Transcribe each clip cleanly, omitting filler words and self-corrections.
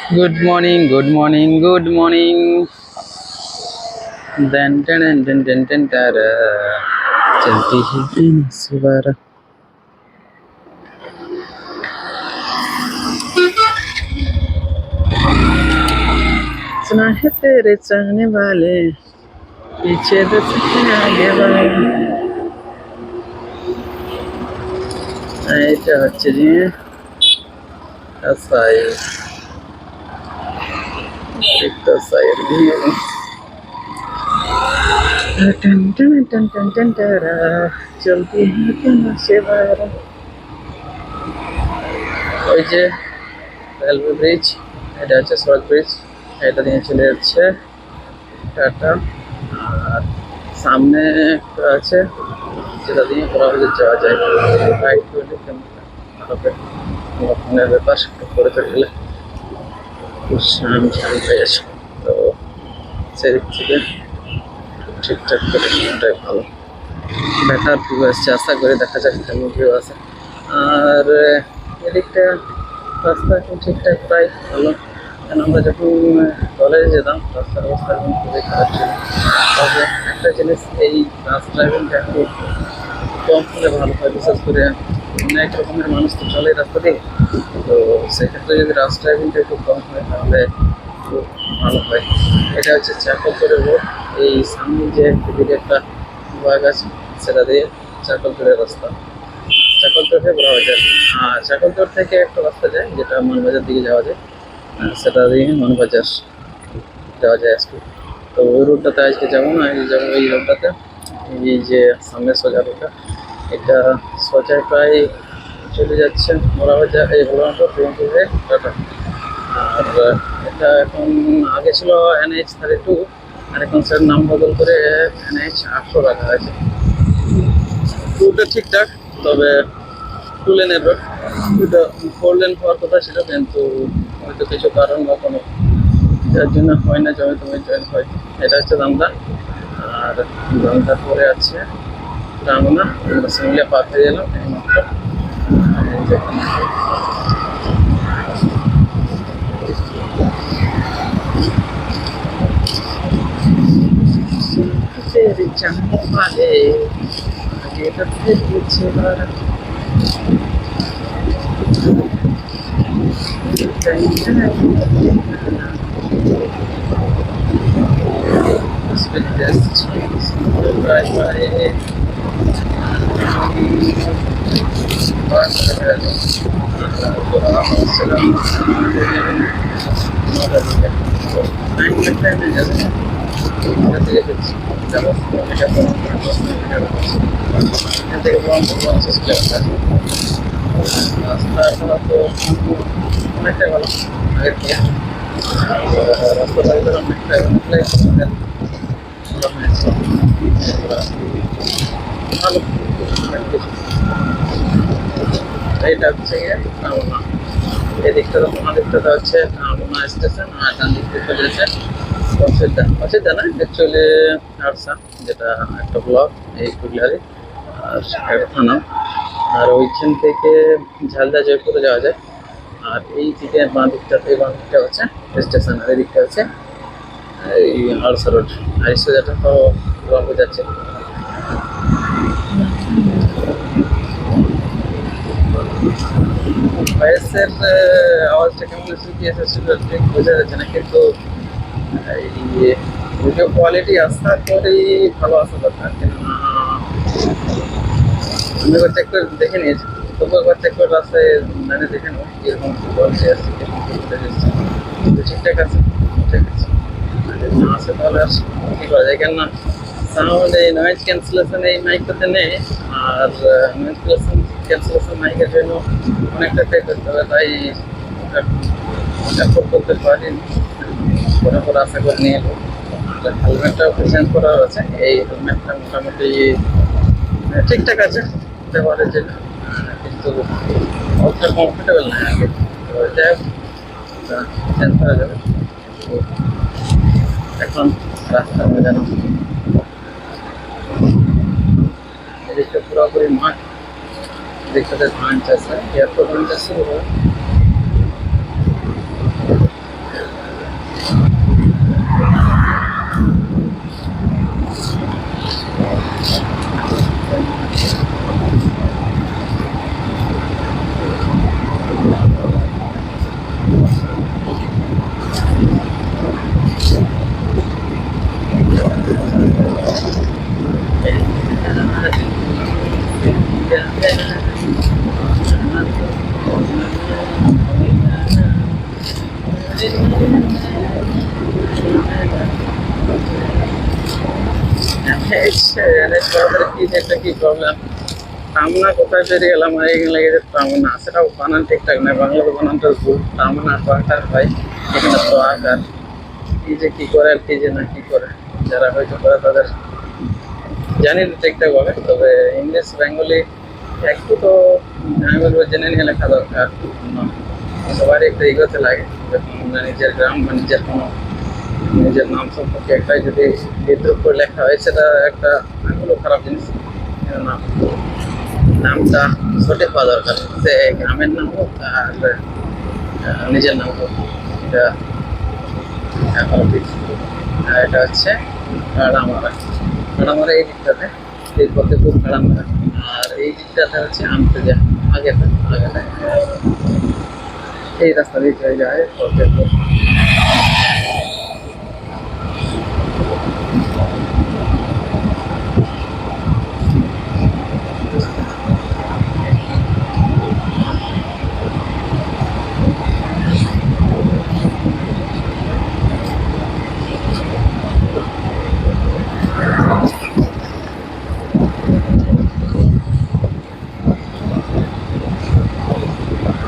Good morning good morning good morning then ten ten ten ten तारा चलती है दिन सवारा सुना है तेरे चाहने वाले पीछे दस आगे वाले এটা হচ্ছে যে আসাই একটা সাইড দিয়ে टन टन टन टन टन तारा चलती है दिन सवारा ওই যে রেলওয়ে ব্রিজ এটা হচ্ছে সড়ক ব্রিজ এটা দিয়ে চলে যাচ্ছে টাটা আর সামনে একটা আছে যেটা দিয়ে বরাবর যাওয়া যায় রাইট করলে কেমন হবে ফোনের ব্যাপার একটু করে থাকলে আমি ছাড়ি পেয়ে গেছি তো সেদিক থেকে ঠিকঠাক করে ওটাই ভালো বেটার ভিউ আসছে আশা করে দেখা যাক কেমন ভিউ আছে আর এদিকটা রাস্তা এখন ঠিকঠাক প্রায় ভালো কারণ আমরা যখন কলেজে যেতাম রাস্তার অবস্থা এখন খুবই খারাপ ছিল তবে একটা জিনিস এই বাস ড্রাইভিংটা একটু কম হলে ভালো হয় বিশেষ করে অনেক রকমের মানুষ তো চলে রাস্তা দিয়ে তো সেক্ষেত্রে যদি বাস ড্রাইভিংটা একটু কম হয় তাহলে খুব ভালো হয় এটা হচ্ছে চাকলতোড়ের রোড এই সামনে যে দিকে একটা বাগ আছে সেটা দিয়ে চাকলতোড়ের রাস্তা চাকলতোড় থেকে বড়বাজার আর চাকলতোড় থেকে একটা রাস্তা যায় যেটা মানবাজার দিকে যাওয়া যায় সেটা দিয়ে মানবাজার যাওয়া যায় আজকে তো ওই রোডটাতে আজকে যাবো না আজকে যাবো এই রোডটাতে এই যে সামনে সোজা রোডটা এটা সোজা প্রায় চলে যাচ্ছে বড়বাজার এই বড়বাজার হয়ে টাটা আর এটা এখন আগে ছিল NH-32 আর এখন স্যার নাম বদল করে NH-800 রাখা আছে রুটটা ঠিকঠাক তবে 2 লেনের রোড এটা 4 লেন হওয়ার কথা ছিল কিন্তু হয়তো কিছু কারণ বা কোনো যার জন্য হয় না জমি জয়েন হয় এটা হচ্ছে দামদা আর দামদার পরে আছে রামনা আমরা সিমলিয়া পার হয়ে গেলাম এইমাত্র तेरे चाहने वाले आगे बढ़ते पीछे वाला right by রাস্তা এখন তো অনেকটাই ভালো আগের থেকে রাস্তাটা অনেকটাই ভালো এটা হচ্ছে গিয়ে রামনা এদিকটা রামনা দিকটা হচ্ছে রামনা স্টেশন আর ডান দিক থেকে চলে যাচ্ছে অযোধ্যা না অ্যাকচুয়ালি আরসা যেটা একটা ব্লক এই কুড়িয়ারি আর একটা থানা আর ওইখান থেকে ঝালদা জয়পুরে যাওয়া যায় আর এই দিকে বাঁ দিকটা হচ্ছে স্টেশন আর এই দিকটা হচ্ছে এই আরসা রোড আর এই সোজাটা তো ব্লকে যাচ্ছে ভয়েসের আওয়াজটা কেমন কি এসেছিল ঠিক বোঝা যাচ্ছে না কিন্তু এই ভিডিও কোয়ালিটি আশা করি ভালো আসা দরকার কেননা আমি একবার চেক করে দেখে নিয়েছি তবু একবার চেক করে রাস্তায় মানে দেখে নেবো এরকম কী বলছে আসছে কিরকম কী এসছে কিন্তু ঠিকঠাক আছে ঠিক আছে যদি না আসে তাহলে আর কী করা যায় কেননা সাউন্ড এই নয়েজ ক্যান্সেলেশন এই মাইকটাতে নেই আর নয়েজ ক্যান্সেলেশন মাইকের জন্য অনেকটা পে করতে হবে তাই অ্যাফোর্ড করতে পারিনি পরে পরে আশা করে নিয়ে এলো হেলমেটটাও চেঞ্জ করা আছে এই হেলমেটটা মোটামুটি ঠিকঠাক আছে ব্যবহারের জন্য কিন্তু অতটা কমফোর্টেবল না আগে তো যাই হোক চেঞ্জ করা যাবে এখন রাস্তা মেজানো এদিকটা পুরোপুরি মাঠ এদিকটাতে ধান চাষ হয় এয়ারপোর্ট ধান চাষ শুরু হয় কি একটা কি প্রবলেম, টামনা কোথায় বেরিয়ে গেলাম, এখানে লেগেছে টামনা, সেটাও বানান ঠিকঠাক নয়, বাংলাতে বানানটা ভুল, টামনা আকার হয়, এখানে তো আকার, কি যে কি করে আর কি যে না কি করে, যারা হয়তো করে তাদের জানি না ঠিকঠাক ভাবে, তবে ইংলিশ বেঙ্গলি একটু তো আমি বলবো জেনে নিয়ে লেখা দরকার। সবারই একটা ইগোতে লাগে, যখন নিজের গ্রাম বা নিজের কোনো নিজের নাম সম্পর্কে একটাই যদি বিদ্রুপ করে লেখা হয়, সেটা একটা হলো খারাপ জিনিস। নাম নামটা সঠিক হওয়া দরকার, যে গ্রামের নাম হোক আর নিজের নাম হোক, এটা এখন ঠিক। আর এটা হচ্ছে কাড়ামারা, কাড়ামারা এই দিকটাতে, এই পথে খুব কাড়ামারা, আর এই দিকটাতে হচ্ছে আনতে যায় আগেটা আগেটা, এই রাস্তা দিয়ে চলে যায় ফতেপুর।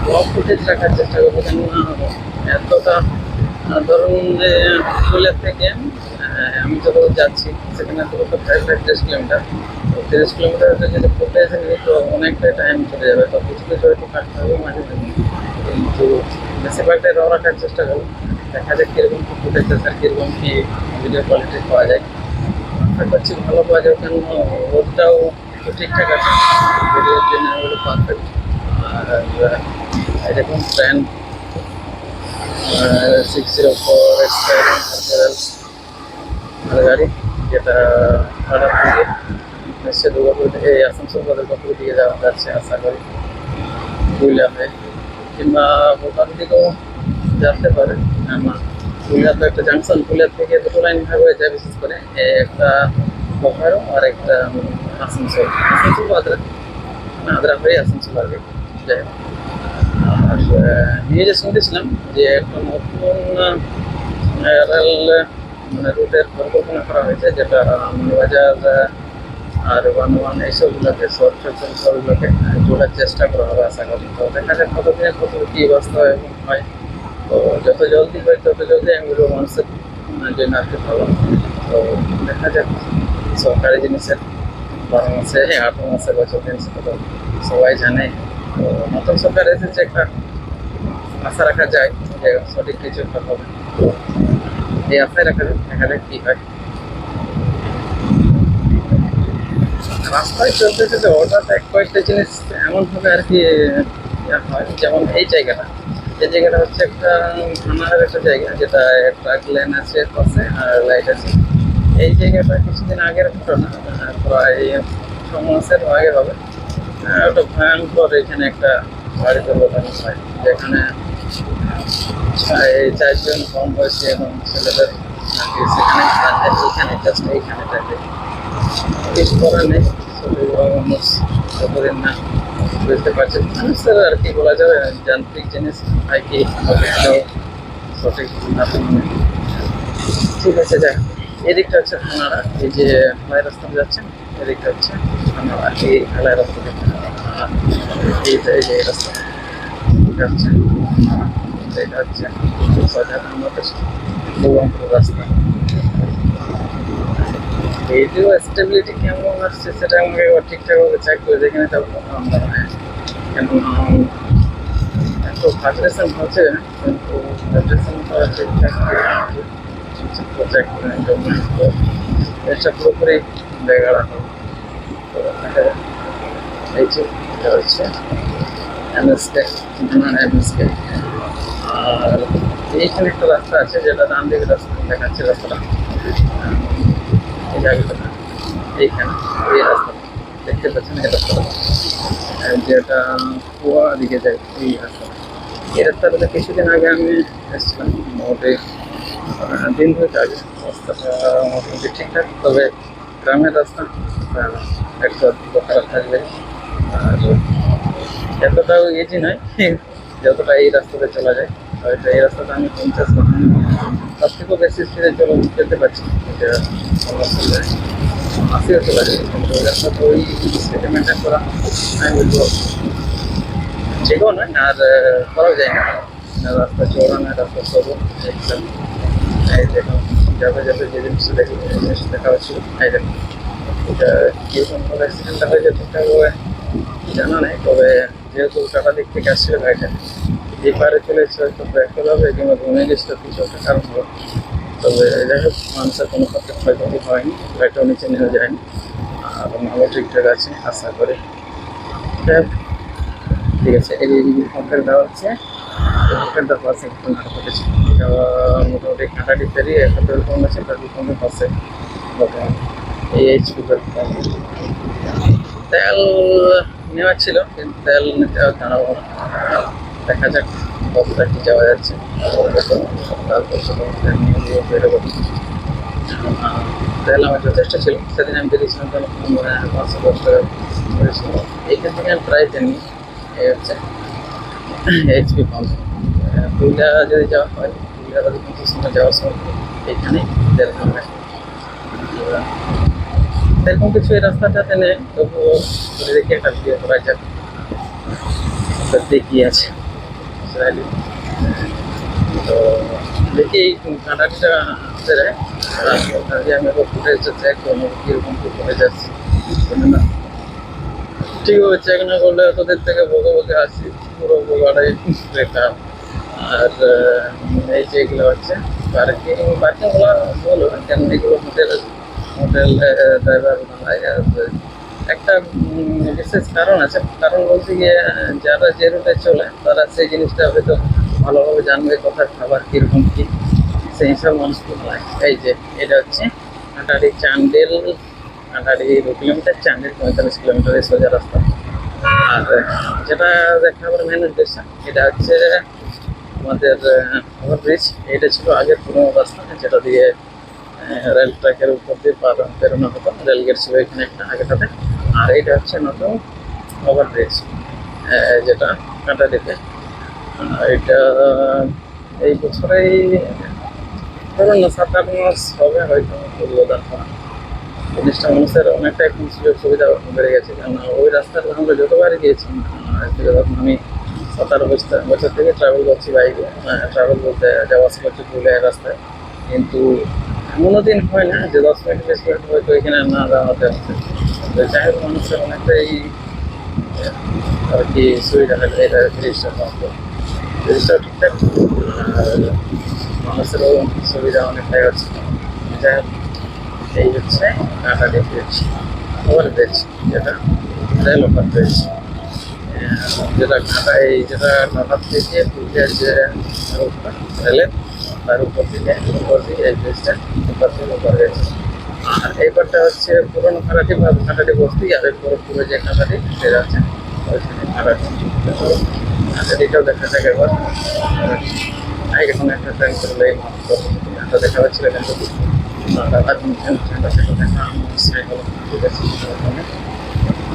ব্লগ ফুটেজ রাখার চেষ্টা করবো, কেননা এতটা ধরুন যে স্কুলের থেকে আমি যত যাচ্ছি সেখানে তো 35-30 কিলোমিটার, তো 30 কিলোমিটার যদি ফুটেজ নিই তো অনেকটাই টাইম চলে যাবে, তো কিছু কিছু হয়তো কাটতে হবে মাঝে মাঝে, কিন্তু বেশিরভাগটাই র রাখার চেষ্টা করবো। দেখা যাক কীরকম কি ফুটেজ আছে আর কীরকম কি ভিডিও কোয়ালিটি পাওয়া যায়। আশা করছি ভালো পাওয়া যাবে, কেন রোদটাও একটু ঠিকঠাক আছে, ভিডিওর জন্য ওগুলো পারফেক্ট। আর এরকম ট্রেন 604 গাড়ি, যেটা ভাড়া থেকে নিশ্চয় দুর্গাপুর থেকে এই আসানসোল বা দুর্গাপুর দিকে যাওয়া যাচ্ছে আশা করি, পুরুলিয়া হয়ে কিংবা বোকার দিকেও যেতে পারে। আমার পুরুলিয়া তো একটা জাংশন, পুরুলিয়া থেকে দুটো লাইন ভাগ হয়ে যায় বিশেষ করে, একটা বোকারো আর একটা আসানসোল, আসানসোল আদ্রা, আদ্রা হয়ে আসানসোল আর কি যাই হোক। আর নিউজে শুনতেছিলাম যে একটা নতুন রেল মানে রুটের পরিকল্পনা করা হয়েছে, যেটা বাজার আর বান্দরবান এইসবগুলোকে শহর সবগুলোকে জোড়ার চেষ্টা করা হবে আশা করি। তো দেখা যাক কতদিনের কত কী বাস্তবায়ন হয়, তো যত জলদি হয় তত জলদি আমি বলবো মানুষের জন্য আর কি ভালো। তো দেখা যাক, সরকারি জিনিসের 12 মাসে 18 মাসে বছর দিন সেটা তো সবাই জানে। তো নতুন সরকার এসেছে, একটা আশা রাখা যায় যে সঠিক কিছু একটা হবে, তো এই আশায় রাখা যায়, দেখা যাক কী হয়। রাস্তায় চলতে চলতে হঠাৎ কয়েকটা জিনিস এমনভাবে আর কি হয়, যেমন এই জায়গাটা, এই জায়গাটা হচ্ছে একটা থানার একটা জায়গা, যেটা ট্রাক লেন আছে পাশে আর লাইট আছে। এই জায়গাটা কিছুদিন আগের ঘটনা, প্রায় 6 মাসের আগে হবে, একটা ভয়ঙ্কর এখানে একটা গাড়ি দুর্ঘটনা হয়, যেখানে এই 4 জন কম বয়সী এবং ছেলেদের নাকি সেখানে এইখানে জাস্ট এইখানেটাকে কিছু করার নেই। মানুষ যতদিন না বুঝতে পারছেন, মানুষের আর কি বলা যাবে, যান্ত্রিক জিনিস হয় কি সঠিক না। ঠিক আছে, যাক, এদিকটা হচ্ছে থানারা, এই যে ঢালাই রাস্তা যাচ্ছেন এদিকটা হচ্ছে থানারা, এই ঢালাই রাস্তা এই যে এই রাস্তা, এটা হচ্ছে এটা হচ্ছে বাজার আমাদের ভগবানপুর রাস্তা। ভিডিও স্টেবিলিটি কেমন আসছে সেটা আমাকে একবার ঠিকঠাকভাবে চেক করে দেখে নিতে হবে, আমরা কেননা একটু ভাইব্রেশন হচ্ছে, কিন্তু ভাইব্রেশনটা ঠিকঠাক চেক করে নিতে হবে, তো এটা পুরোপুরি জায়গা রাখা। তো এই যে এটা হচ্ছে এমএসকে, এমএসকে। আর এইখানে একটা রাস্তা আছে, যেটা ডান দিকে রাস্তা দেখাচ্ছে, রাস্তাটা এই জায়গাটা এইখানে, এই রাস্তা দেখতে পাচ্ছেন, এই রাস্তাটা যেটা কুয়া দিকে যায়, এই রাস্তা, এই রাস্তাটা কিছুদিন আগে আমি এসেছিলাম, মোটামুটি দিন 2 আগে, রাস্তাটা মোটামুটি ঠিকঠাক, তবে গ্রামের রাস্তা একটু খারাপ থাকবে, আর এতটাও ইজি নয় যতটা এই রাস্তাতে চলা যায়। হয়তো এই রাস্তাটা আমি 50 বা তার থেকেও বেশি স্পিডে যেতে পারছি, এটা সমস্যা যায়, আসিও চলা যায়, কিন্তু ওই রাস্তাটা ওই স্পিডে মেনটেন করা আমি বলবো ঠিকও নয় আর করাও যায় না। রাস্তা চওড়া নয়, রাস্তা সরু একদম। এই দেখুন, যাবে যাবে যে জিনিসটা দেখি এই জিনিসটা দেখা হচ্ছিল, এই দেখুন এটা কীরকম ভাবে অ্যাক্সিডেন্টটা হয়েছে ঠিকঠাকভাবে জানা নেই, তবে যেহেতু টাটা দিক থেকে আসছিল গাড়িটা, এই পারে চলে এসেছে হয়তো ব্রেক হবে কিংবা ঘুমিয়ে গেছিলো, কিছু একটা কারণ হলো। তবে যাই হোক, মানুষের কোনো পক্ষে ক্ষয়ক্ষতি হয়নি, গাড়িটাও নিচে নেমে যায়নি, আর ভালো ঠিকঠাক আছে আশা করি। যাই হোক, ঠিক আছে। এই হোটেল দেওয়া হচ্ছে, হোটেলটার পাশে একটু নাটক ঘটেছে। এটা মোটামুটি কাঁটাটি পেরিয়ে একটা পেট্রোল পাম্প আছে, পেট্রোল পাম্পের পাশে বর্তমান এই এইচপি পেট্রোল পাম্প। তেল নেওয়া ছিল, কিন্তু তেল নিতে আর দাঁড়াবো না, দেখা যাক কতটা কি যাওয়া যাচ্ছে। তারপর সেটা তেল নিয়ে দিয়ে বেরোবো। তেল আমার যথেষ্ট ছিল, সেদিন আমি বেরিয়েছিলাম তখন 510 টাকা করেছিল। এইখান থেকে আমি প্রায় তেল নিই, এই হচ্ছে এইচপি পাম্প। পুরুলিয়া যদি যাওয়া হয়, পুরুলিয়া যদি 25 যাওয়ার সময় এইখানেই তেল পাম্পে সেরকম কিছু এই রাস্তাটাতে নেই, তবুও দেখি একটা ভিডিও করা যাক, দেখি আছে তো দেখি এই কাঁটাটিটা ছেড়ে যে আমি আবার ফুটে চেক করবো কীরকম কি করে যাচ্ছি না। ঠিকভাবে চেক না করলে তোদের থেকে বকে বকে আসছি, পুরো গোলাটাই বেকার। আর এই যে এগুলো হচ্ছে পার্কিংগুলো বলো কেন, এগুলো হোটেল হোটেল ড্রাইভার বানায়। আর একটা বিশেষ কারণ আছে, কারণ বলতে গিয়ে যারা যে রুটে চলে তারা সেই জিনিসটা হয়তো ভালোভাবে জানবে, কোথায় খাবার কীরকম কী, সেই হিসাবে মানুষকে বানায়। এই যে এটা হচ্ছে কাঁটারি চান্ডেল, কাঁটারি 2 কিলোমিটার, চান্ডেল 45 কিলোমিটার এই সোজা রাস্তা। আর যেটা দেখাবার মেন উদ্দেশ্য, এটা হচ্ছে আমাদের ওভারব্রিজ। এটা ছিল আগের পুরোনো রাস্তা, যেটা দিয়ে রেল ট্র্যাকের উপর দিয়ে বেরোনো হতো, রেল গেট ছিল এখানে একটা আগেটাতে। আর এটা হচ্ছে নতুন ওভারব্রিজ, যেটা কাঁটারিতে। এটা এই বছরেই ধরুন না 7-8 মাস হবে হয়তো উদ্বোধন হওয়া। জিনিসটা মানুষের অনেকটা এখন সুযোগ সুবিধা বেড়ে গেছে, কেননা ওই রাস্তাটা আমরা যতবারই গিয়েছি, যখন আমি 17 বছর থেকে ট্রাভেল করছি বাইকে, ট্রাভেল বলতে যাওয়া আসা করছি পুরুলিয়ার রাস্তায়, কিন্তু এমনও দিন হয় না যে 10 মিনিট 20 মিনিট হয়তো এখানে না দাঁড়াতে হচ্ছে। তো যাই হোক, মানুষের অনেকটাই আর কি সুবিধা হয়ে যায় এটা জিনিসটা পাবো, জিনিসটাও ঠিকঠাক। আর মানুষেরও সুবিধা অনেকটাই হচ্ছে। যাই হোক, এই হচ্ছে কাঁটালি ব্রিজ, ওভারব্রিজ, যেটা রেল ওভারব্রিজ, যেটা টাটা থেকে পুরুলিয়ার যে রোডটা রেলের, তার উপর দিয়ে এই ব্রিজটা উপর গেছে। আর এইবারটা হচ্ছে পুরোনো কাঁটাটি বা কাঁটাটি বস্তি, আর এরপরে পুরো যে কাঁটাটি সেটা আছে ওইখানে কাঁটাটি। কাঁটাটিটাও দেখা যাক এবার। এখন একটা ট্রেন করলে এই মাত্র ঠান্ডা দেখা যাচ্ছিল, কিন্তু ঠান্ডা থেকে দেখা হলো, ঠিক আছে।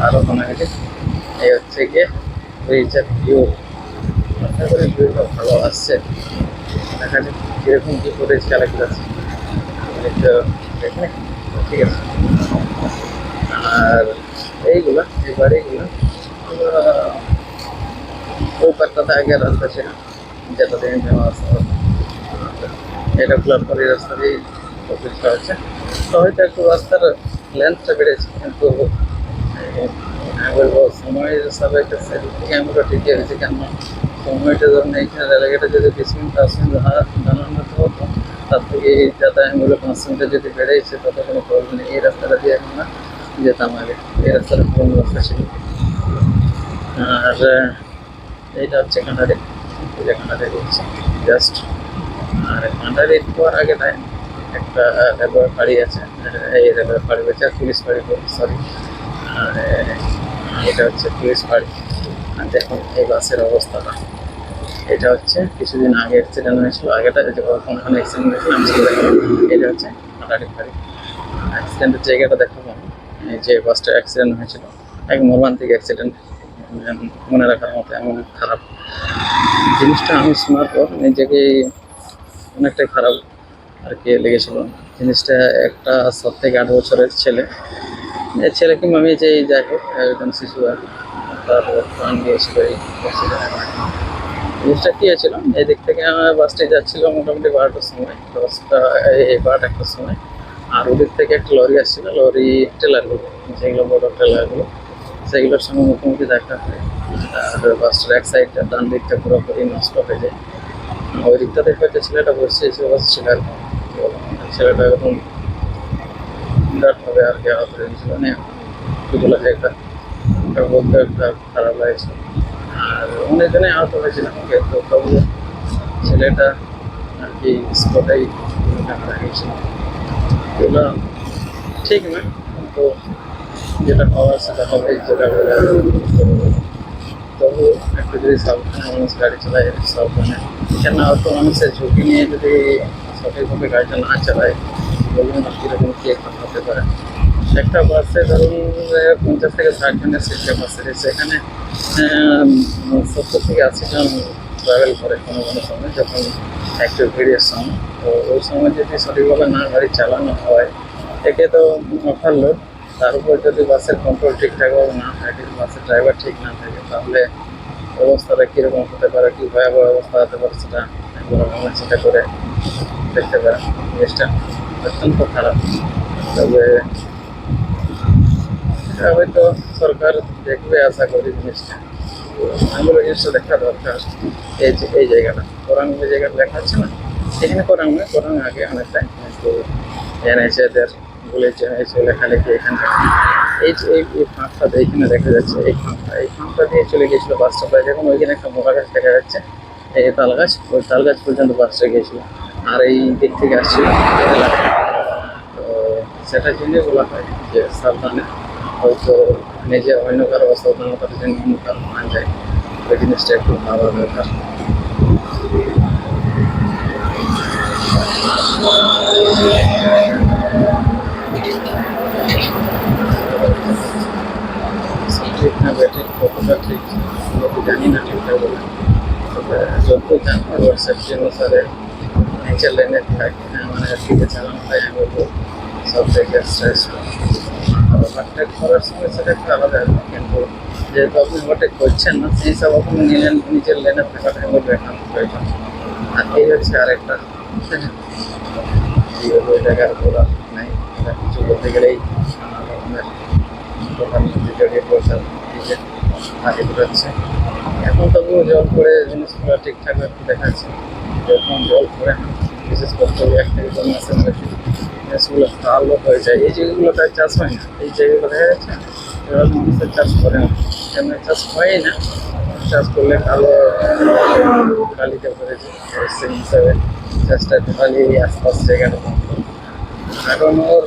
আর ওখানে এই হচ্ছে গিয়ে ব্রিজের ভিউ, আশা করি ভিউটা ভালো আসছে। দেখা যাক কীরকম কী ফুটেজ কালেক্ট আছে, তো দেখে ঠিক আছে। আর এইগুলো এই বাড়িগুলো ওই পাটটাতে আগে রাস্তা ছিল, যেটা দিয়ে নেওয়া আসা হতো, এটা খোলার পরে রাস্তা দিয়ে অফিসটা হচ্ছে। তো হয়তো একটু রাস্তার লেন্থটা বেড়েছে, কিন্তু আমি বলবো সময়ের হিসাবে একটা সেদিকে আমরা ঠিকই হয়েছে, কেন সময়টা ধরুন এইখানে রেলগেটে যদি 20 মিনিট 10 মিনিট দাঁড়ানো হতো, তার থেকে যাতে আমি বলে 5 মিনিটে যদি বেড়েছে তত কোনো প্রবলেম নেই। এই রাস্তাটা দিয়ে এখন না যেতাম আগে, এই রাস্তাটা পুরোনো রাস্তা ছিল। আর এইটা হচ্ছে কাঁটারি, যে কাঁটারি হচ্ছে জাস্ট। আর কাঁটারি পর আগে টাইম একটা রেলওয়ে ফাঁড়ি আছে, এই রেলওয়ে ফাঁড়ি হচ্ছে পুলিশ ফাঁড়ি, সরি। আর এটা হচ্ছে পুলিশ ফাঁড়ি। আর দেখুন এই বাসের অবস্থাটা, এটা হচ্ছে কিছুদিন আগে অ্যাক্সিডেন্ট হয়েছিল, আগেটা কোনখানে অ্যাক্সিডেন্ট হয়েছিল আমি সেটা দেখাবো। এটা হচ্ছে কাঁটারি ফাঁড়ি, অ্যাক্সিডেন্টের জায়গাটা দেখাবো আমি, এই যে বাসটা অ্যাক্সিডেন্ট হয়েছিল এক মর্মান্তিক অ্যাক্সিডেন্ট, মনে রাখার মতো এমন খারাপ জিনিসটা আমি শোনার পর নিজেকে অনেকটাই খারাপ আর কি লেগেছিল জিনিসটা। একটা 7 থেকে 8 বছরের ছেলে, এই ছেলে কিংবা মেয়ে যে যাই হোক একজন শিশু আর কি, তার প্রাণ গিয়েছিল এই accident-এ। জিনিসটা কি হয়েছিল, এদিক থেকে আমার বাসটি যাচ্ছিল মোটামুটি 12টার সময়, 12টার সময়। আর ওদিক থেকে একটা লরি আসছিল, লরি ট্রেলারগুলো, যেগুলো বড় ট্রেলারগুলো, সেগুলোর সঙ্গে মুখোমুখি দেখা হয়। আর বাসটার এক সাইডটা ডান দিকটা পুরোপুরি নষ্ট হয়ে যায়। ওই দিকটাতে হয়তো ছেলেটা বসছে, এসে বসছিল আর কি। তো ছেলেটা এরকম বিরাটভাবে আর কি আহত হয়েছিল, মানে দুটো একটা একটা বলতে একটা খারাপ লাগছে। আর অনেকজনে আহত হয়েছিল আমাকে, তো তবু ছেলেটা আর কি স্পটেই মারা গেছিল। এগুলো ঠিক নয়, কিন্তু যেটা হওয়ার সেটা হবে, যেটা বলে তবু একটু যদি সাবধানে মানুষ গাড়ি চালায়, সাবধানে, কেন অত মানুষের ঝুঁকি নিয়ে যদি সঠিকভাবে গাড়িটা না চালায়, বলুন না কীরকম কী হতে পারে। একটা বাসে ধরুন 50 থেকে 60 জনের সিট ক্যাপাসিটি, সেখানে 70 থেকে 80 জন ট্রাভেল করে কোনো কোনো সময়, যখন একটু ভিড়ের সময়। তো ওই সময় যদি সঠিকভাবে না গাড়ি চালানো হয়, একে তো ওভারলোড, তার উপর যদি বাসের কন্ট্রোল ঠিকঠাকভাবে না থাকে, বাসের ড্রাইভার ঠিক না থাকে, তাহলে অবস্থাটা কীরকম হতে পারে, কী ভয়াবহ অবস্থা হতে পারে, সেটা একবার আমরা চিন্তা করে দেখতে পারেন। জিনিসটা অত্যন্ত খারাপ। তবে এটা হয়তো সরকার দেখবে আশা করি জিনিসটা। এগুলো জিনিসটা দেখা দরকার। এই জায়গাটা কোরআন, যে জায়গাটা লেখা আছে না, এখানে কোরআন নয়, কোরআন আগে অনেকটাই, কিন্তু এনএইচএদের বলেছে, এনএইচএ লেখালেখি এখানটা, এই যে এই ফাঁকটা এইখানে দেখা যাচ্ছে, এই ফাঁকটা দিয়ে চলে গিয়েছিল বাসটা প্রায়, দেখুন ওইখানে একটা মোড়া গাছ দেখা যাচ্ছে, এই তাল গাছ, ওই তাল গাছ পর্যন্ত বাসটা গিয়েছিল। আর এই দিক থেকে আসছিল এই এলাকায়। তো সেটার জন্যই বলা হয় যে সাবধানে, হয়তো নিজে অন্য কারো অসাবধানতার জন্য অন্য কারো না যায়, ওই জিনিসটা একটু ভাবা দরকার। ঠিক না বেঠিক, কতটা ঠিক আমি জানি না ঠিকঠাক বলে। তবে যতটুকু জানি রোড সেফটি অনুসারে নিচের লেনে থাকে, মানে দিকে চালানো হয়, আমি বলবো সব থেকে শ্রেষ্ঠ। আর ওভারটেক করার সময় সেটা একটা আলাদা ব্যাপার, কিন্তু যেহেতু আপনি ওভারটেক করছেন না, সেই হিসাবে আপনি নিজের লেনে থাকাটা আমার একান্ত প্রয়োজন। আর এই হচ্ছে আরেকটা, এইভাবে ওই জায়গার বলা নাই, এটা কিছু বলতে গেলেই নানা রকমের প্রধানমন্ত্রী জড়িয়ে পড়েছেন, নিজে আগে বেরোচ্ছে। এখন তবুও জল পড়ে জিনিসগুলো ঠিকঠাক একটু দেখাচ্ছে। যখন জল পড়ে না, বিশেষ করে 1 থেকে 2 মাসের মধ্যে জিনিসগুলো কালো হয়ে যায়। এই জায়গাগুলোতে চাষ হয় না, এই জায়গাগুলো দেখা যাচ্ছে এবার মানুষের চাষ করে না, কেন চাষ হয়ই না। চাষ করলে কালো কালিতে ভরে যায়, সেই হিসাবে চাষটা টোটালি আশপাশ জায়গাটা বন্ধ। কারণ ওর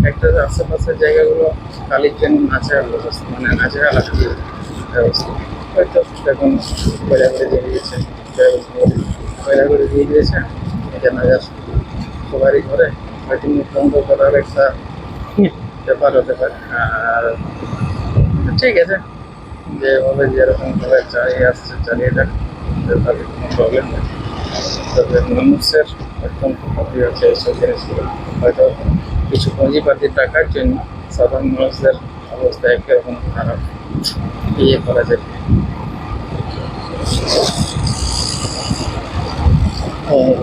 একটা আশেপাশের জায়গাগুলো কালির জন্য ন্যাচারাল ব্যবস্থা, মানে ন্যাচারাল আর কি ব্যবস্থা। হয়তো দেখুন কয়লা করে দিয়ে দিয়েছে, কয়লা করে দিয়ে দিয়েছে, এটা নাজার সবারই ঘরে হয়তো মুখ বন্ধ করার একটা ব্যাপার হতে পারে। আর ঠিক আছে, যেভাবে যেরকমভাবে চালিয়ে আসছে চালিয়ে যাক, তাদের কোনো প্রবলেম নেই। তবে মানুষের অত্যন্ত ক্ষতি হচ্ছে এইসব জিনিসগুলো। হয়তো কিছু পুঁজিপাতির টাকার জন্য সাধারণ মানুষদের অবস্থা একরকম খারাপ, ইয়ে করা যায়।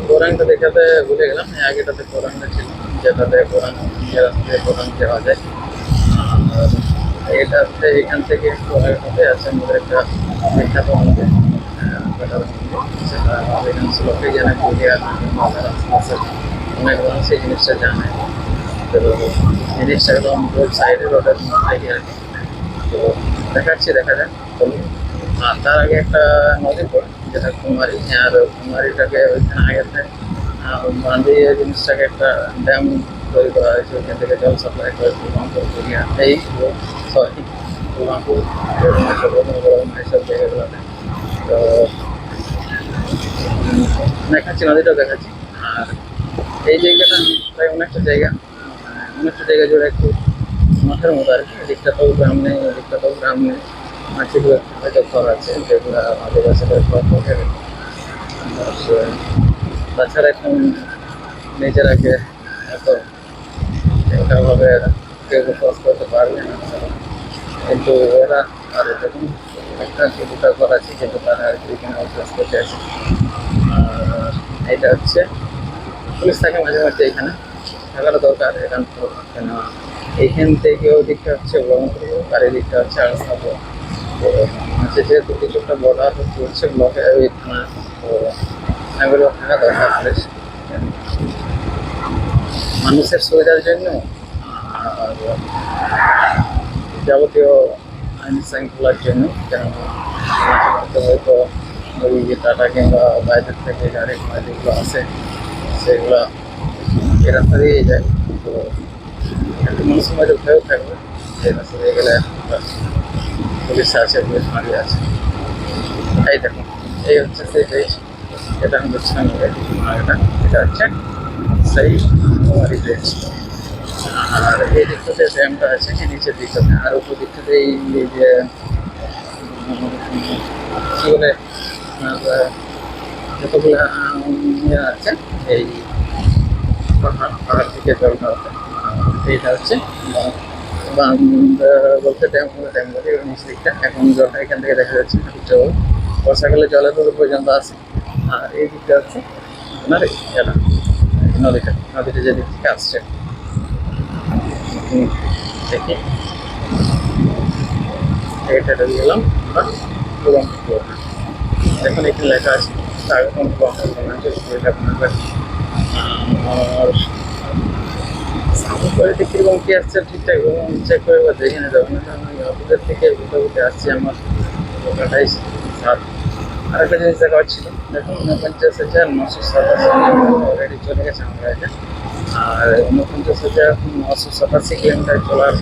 কোরআনটা দেখাতে ভুলে গেলাম, আগেটাতে কোরআনটা ছিল, যেটাতে কোরআন, যে রাস্তাতে কোরআন দেওয়া যায়। আর এটাতে এখান থেকে একটু আগেটাতে আছে আমাদের একটা বিখ্যাত মন্দির, বেটার মন্দির, সেটা অধিকাংশ লোকেই জানে, পুরুলিয়া আশেপাশের অনেক মানুষ এই জিনিসটা জানে। তো জিনিসটা একদম রোড সাইডে, রোডের মধ্যে আর কি। তো দেখাচ্ছি, দেখা যাক চলুন। আর তার আগে একটা নদী পড়ে, যেটা কুমারী, আর কুমারীটাকে ওইখানে আগেতে বাঁধিয়ে জিনিসটাকে একটা ড্যাম তৈরি করা হয়েছে, ওইখান থেকে জল সাপ্লাই করে দুর্গাপুর, পুরুলিয়া, এই সরি দুর্গাপুর, এইসব জায়গাগুলোতে। তো দেখাচ্ছি, নদীটাও দেখাচ্ছি। আর এই জায়গাটা প্রায় অনেকটা জায়গা জুড়ে একটু মাঠের মতো আর কি, এদিকটাতেও গ্রাম নেই এদিকটাতেও গ্রাম নেই, মাটির হয়তো ঘর আছে যেগুলো আদিবাসীদের ঘর থাকে। আর তাছাড়া এখন নিজেরাকে এত এটাভাবে কেউ বসবাস করতে পারবে না, কিন্তু এরা আর যখন একটা কি দুটা ঘর আছে কিন্তু তারা আর কি এখানে বসবাস করতে আছে। আর এটা হচ্ছে পুলিশ থাকে মাঝে মাঝে এখানে, থাকাটা দরকার এখান তো, কেন এইখান থেকে ওদিকটা হচ্ছে ব্রহ্মপুর আর এদিকটা হচ্ছে আড়সাপুর। তো হচ্ছে যেহেতু কিছুটা বর্ডার হচ্ছে ব্লকে ওই থানা, তো এগুলো থাকা দরকার পুলিশ মানুষের সুবিধার জন্য। আর যাবতীয় আইন শৃঙ্খলার জন্য, কেন মাঝে মধ্যে হয়তো ওই যে টাটা কিংবা বাইরের থেকে গাড়ি ঘোড়া যেগুলো আছে সেগুলো এ রাস্তা দিয়েই যায়। তো একটু মানুষের মাঝে ভয়ও থাকবে যে রাস্তা দিয়ে গেলে পুলিশ আছে, পুলিশ মারি আছে। এই দেখুন, এই হচ্ছে সেই ব্রিজ, এটা আমি দেখছিলাম এটা এটা হচ্ছে সেই কুমারী ব্রিজ। আর এই দিকটাতে ড্যামটা আছে নিচের দিকটাতে, আর উপর দিকটাতে এই যে কি বলে যতগুলো ইয়ে আছে এই পাহাড় পাহাড় থেকে জলটা হচ্ছে, এইটা হচ্ছে বলতে ড্যাম ড্যাম বলে নিচ দিকটা। এখন জলটা এখান থেকে দেখা যাচ্ছে না, তো বর্ষাকালে জলের দূর পর্যন্ত আছে। আর এই দিকটা হচ্ছে আপনার এটা নদীটা যে দিক থেকে আসছে দেখি, এটা গেলাম আমরা ব্রহ্মপুর। এখন এখানে লেখা আছে স্বাগতম ব্রহ্মপুর। আর সাউন্ড কোয়ালিটি কীরকম কী আসছে ঠিকঠাক চেক করে বা দেখে নিতে হবে, না আমি অফিসের থেকে বুঝতে আসছি আমার ওটাটাই সাত। আর একটা জিনিস দেখা হচ্ছিল, দেখুন 49,987 অলরেডি চলে গেছে আমার এটা। আর 49,987 কিলোমিটার চলার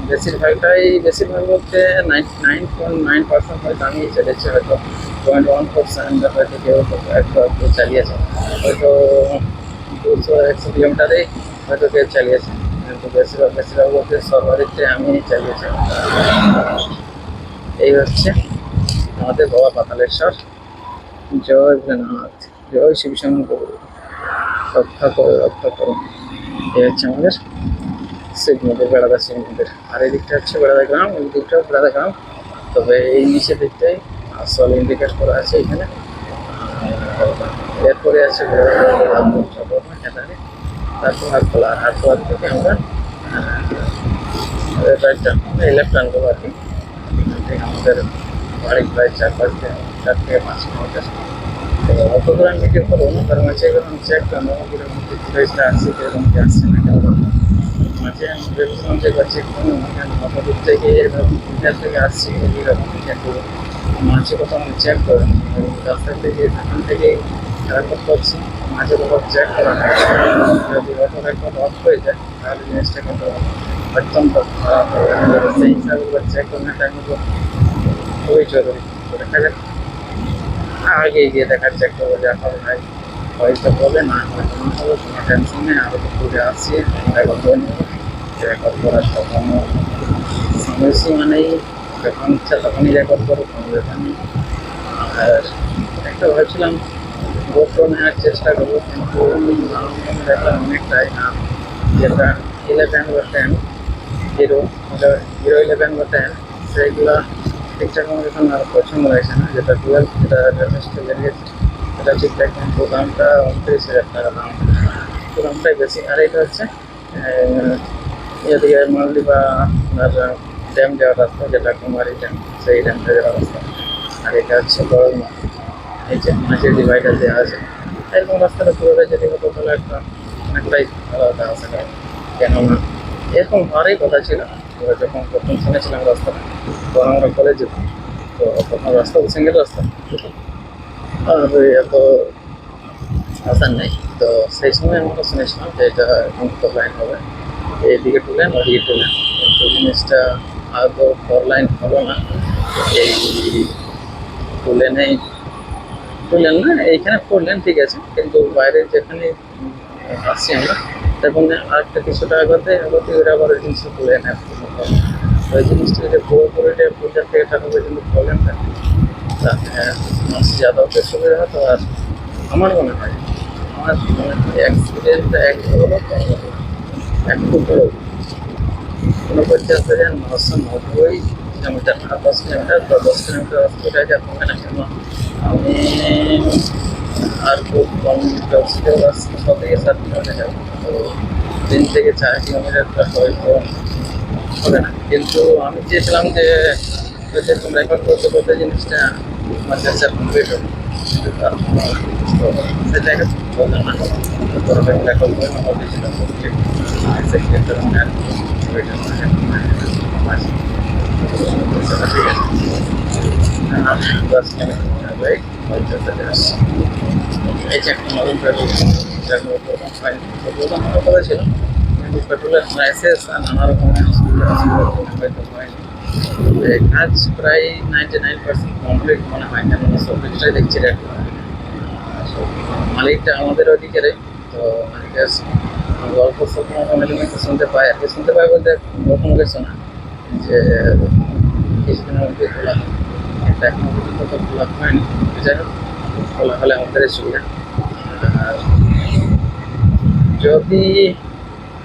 বেশিরভাগ বলতে 99.9% হয়তো আমি চলেছি, হয়তো 0.1% হয়তো কেউ একটু চালিয়েছে, হয়তো 200-100 কিলোমিটারেই হয়তো কেউ চালিয়েছে, কিন্তু বেশিরভাগ বলতে সর্বাধিকটাই আমি চালিয়েছি। এই হচ্ছে আমাদের বাবা পাতালেশ্বর। জয় ভোলেনাথ, জয় শিবশম্ভু, রক্ষা করো রক্ষা করো। এই হচ্ছে আমাদের শিব মন্দির, বেড়াদা শিব মন্দির। আর এই দিকটা হচ্ছে বেড়াদা গ্রাম, এই দিকটাও বেড়াদা গ্রাম, তবে এই নিচের দিকটাই আসল ইন্ডিকেট করা আছে এখানে। এরপরে আছে তারপর হাটখোলা থেকে আমরা রাইটটা লেফট টার্ন করবো আর কি। আমাদের বাড়ি প্রায় 4-5 থেকে 5 কিলোমিটার। তো অত দূর আমি ভিডিও করবো না, তার মাঝে এরকম চেক করবো কীরকম প্রাইসটা আসছে, কীরকম কি আসছে না কেন। মাঝে আমি ভেবেছিলাম যে চেক করবো অত দূর থেকে এরকম ইন্ডিয়া থেকে আসছি এরকম চেক করবো, মাঝে কোথাও আমি চেক করে রাস্তা থেকে এখান থেকে রেকর্ড করছি, মাঝে কোথাও চেক করা হয়। যদি অটো রেকর্ড অফ হয়ে যায় তাহলে জিনিসটা কিন্তু অত্যন্ত খারাপ হবে। সেই হিসাবে চেক করাটা কিন্তু খুবই জরুরি। তো দেখা যাক আগে গিয়ে দেখার চেক করবো যে হবে ভাই, হয়তো বলে না হয়তো না হবে, কোনো টেনশন নেই। আরও তো ঘুরে আসছি, রেকর্ড করে নেবো। রেকর্ড করার কোনো সমস্যা নেই, যখন ইচ্ছা তখনই রেকর্ড করো, কোনো ব্যাপার নেই। আর একটা ভাবছিলাম গোপ্রো নেওয়ার চেষ্টা করবো, কিন্তু দেখলাম অনেকটাই না, যেটা 11 বা 10 হিরো 11 বা 10 সেইগুলো ঠিকঠাক আমার এখন আর পছন্দ লাগছে না। যেটা 12 যেটা যথেষ্ট বেরিয়েছে সেটা ঠিকঠাক, কিন্তু দামটা 29,000 টাকা দাম, তো দামটাই বেশি। আর এটা হচ্ছে এদিকে মালদি বা আপনার ড্যাম যাওয়ার রাস্তা, যেটা কুমারী ড্যাম, সেই ড্যামটা যাওয়ার রাস্তা। আর এটা হচ্ছে বড় মা, এই যে মাঝে ডিভাইডার দেওয়া আছে। এরকম রাস্তাটা পুরোটা যদি হতো তাহলে একটা অনেকটাই ভালো হতো আশা করি। কেননা এরকম হওয়ারই কথা ছিল। আমরা যখন প্রথম শুনেছিলাম রাস্তাটা, তখন আমরা কলেজ যেতাম, তো তখন রাস্তা সিঙ্গেল রাস্তা, আর এত আসার নেই। তো সেই সময় আমরা শুনেছিলাম যে এটা দুটো লাইন হবে, এইদিকে টু লেন ওইদিকে টু লেন, কিন্তু জিনিসটা আদৌ 4 লাইন হলো না। এই টু লেনেই টু লেন না, এইখানে 4 লেন ঠিক আছে, কিন্তু বাইরে যেখানে আসছি আমরা দেখুন আরেকটা কিছু টাকা করতে এগোতে ওরা আবার ওই জিনিসটা তুলে নেয় ওই জিনিসটা যদি পুরোপুরি পূজার থেকে টাকা পর্যন্ত প্রবলেমটা মানুষ যাতায়াতের সুবিধা হতো। আর আমার মনে হয় আমার এক্সপিরিয়েন্সটা একটু হলো একটু হলো 49,990 কিলোমিটার না 10 কিলোমিটার বা 10 কিলোমিটার রাস্তাটা যেতে হয় না কেন আমি আর খুব কম রাস্তা 6 থেকে 7 কিলোমিটার যাবো। তো 3 থেকে 4 কিলোমিটার হয়তো হবে না, কিন্তু আমি চেয়েছিলাম যে যেরকম রেকর্ড করতে করতে জিনিসটা আমার কাছে কমপ্লিট হবে, কিন্তু সেটা একটা বললাম না রেকর্ড করে আমার কিছুটা কমপ্লিট সেক্রেটার এই যে একটা নতুন পেট্রোল প্রথম হয়নি প্রথম আমার কথা ছিল, কিন্তু পেট্রোলের প্রাইসেস আর নানা রকমের হয়তো হয়নি। কাজ প্রায় 99% কমপ্লিট মনে হয়, কেননা সবকিছুটাই দেখছি রেট। মালিকটা আমাদের ওদিকের, তো মালিকের গল্প স্বল্প মোটামুটি শুনতে পাই আর কি, শুনতে পাই বলতে নতুন কিছু না, যে কিছুদিনের মধ্যে খোলা হবে। এটা এখনো পর্যন্ত তো খোলা হয়নি, যাই হোক খোলা হলে আমাদেরই সুবিধা। আর যদি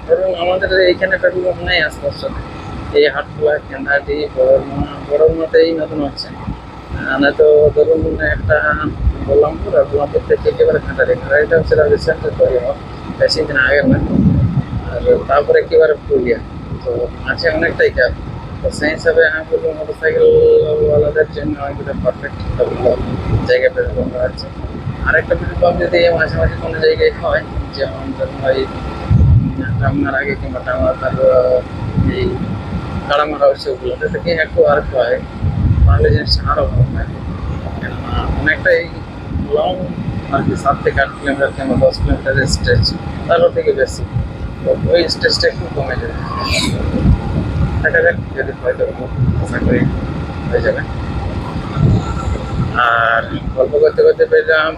ধরুন আমাদের এইখানে পেট্রোল পাম্প নেই আশপাশে, এই হাটখোলা কেন্দ্রাটি বড়মাতেই নতুন হচ্ছে, নয়তো ধরুন একটা গোলামপুর আর গোলামপুর থেকে একেবারে ঘাটারিটা হচ্ছে রিসেন্ট তৈরি হওয়া, বেশি দিন আগের না। আর তারপরে একেবারে পুরুলিয়া, তো আছে অনেকটাই গ্যাপ। তো সেই হিসাবে আমি বলবো মোটর সাইকেলওয়ালাদের জন্য অনেকটা পারফেক্ট জায়গা পেট্রোল পাম্প আছে। আরেকটা পেট্রোল পাম্প যদি মাঝে মাঝে কোনো জায়গায় হয়, যেমন ধরুন ওই টামনার আগে কিংবা টামনা তার এই কাড়ামারা ওইসবগুলোতে থেকে একটু আর একটু আগে, তাহলে জিনিসটা আরও ভালো হয়। কেননা অনেকটাই লং আর কি, 7 থেকে 8 কিলোমিটার কিংবা 10 কিলোমিটারের স্ট্রেচ, তারও থেকে বেশি, তো ওই স্ট্রেচটা একটু কমে যাবে। দেখা যাক যদি হয়তো আশা করি হয়ে যাবে। আর গল্প করতে করতে পেলাম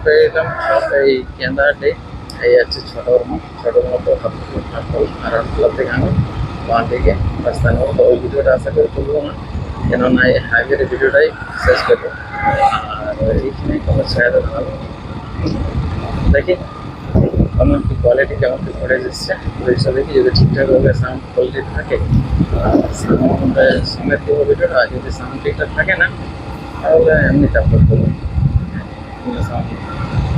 এই কেন্দ্রটি এই আছে ছোটোর মতো আর হাটখোলা থেকে আমি বাঁ দিকে রাস্তা নেবো। তো ওই ভিডিওটা আশা করি তুলবো না, কেননা এই হাইওয়ের ভিডিওটাই শেষ করবো। আর এইখানে কোনো ছেড়ে ভালো দেখি আমার কি কোয়ালিটি, কেমন কি ফুটেজ এসছে ওই হিসাবে দেখি, যদি ঠিকঠাকভাবে সাউন্ড কোয়ালিটি থাকে সাউন্ড সমেত দেবো ভিডিওটা। আর যদি সাউন্ড ঠিকঠাক থাকে না তাহলে এমনি আপলোড করবো সাউন্ড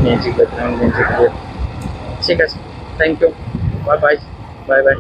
মিউজিক ব্যাকগ্রাউন্ড মিউজিক দিয়ে। ঠিক আছে, thank you, bye bye, bye by.